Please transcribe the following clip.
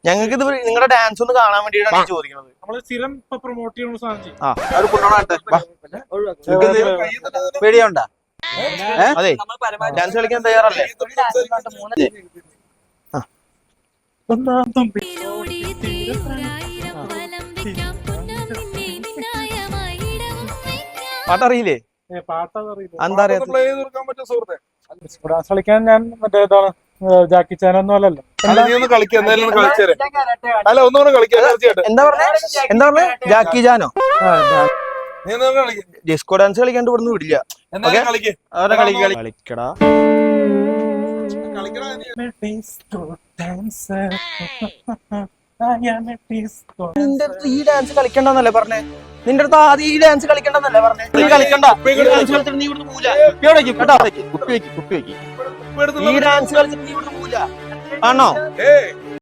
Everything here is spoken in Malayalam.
ഞങ്ങൾക്ക് ഇത് നിങ്ങളുടെ ഡാൻസ് ഒന്ന് കാണാൻ വേണ്ടിയിട്ടാണ് ചോദിക്കുന്നത്. പേടിയുണ്ടാ? അതെ, ഡാൻസ് കളിക്കാൻ തയ്യാറല്ലേ? പാട്ടറിയില്ലേ? എന്താ കളിക്കാൻ ഞാൻ മറ്റേ ഇതാണ് ജാക്കി ചാനൊന്നും അല്ലല്ലോ. എന്താ പറഞ്ഞ ജാക്കി ചാനോ? ഡിസ്കോ ഡാൻസ് കളിക്കാണ്ട് ഇവിടുന്ന് വിടില്ല. കളിക്കടാ. നിന്റെ അടുത്ത് ഈ ഡാൻസ് കളിക്കണ്ടെന്നല്ലേ പറഞ്ഞേ? നിന്റെ അടുത്ത് ആദ്യം ഈ ഡാൻസ് കളിക്കണ്ടെന്നല്ലേ പറഞ്ഞേ? നീ കളിക്കണ്ട. ഡാൻസ് കളിച്ചിട്ട് നീ ഇവിടുന്ന് പോവില്ല. കുപ്പി വെക്കി. ഈ ഡാൻസ് കളിച്ചിട്ട് നീ ഇവിടുന്ന് പോവില്ല. ആണോ?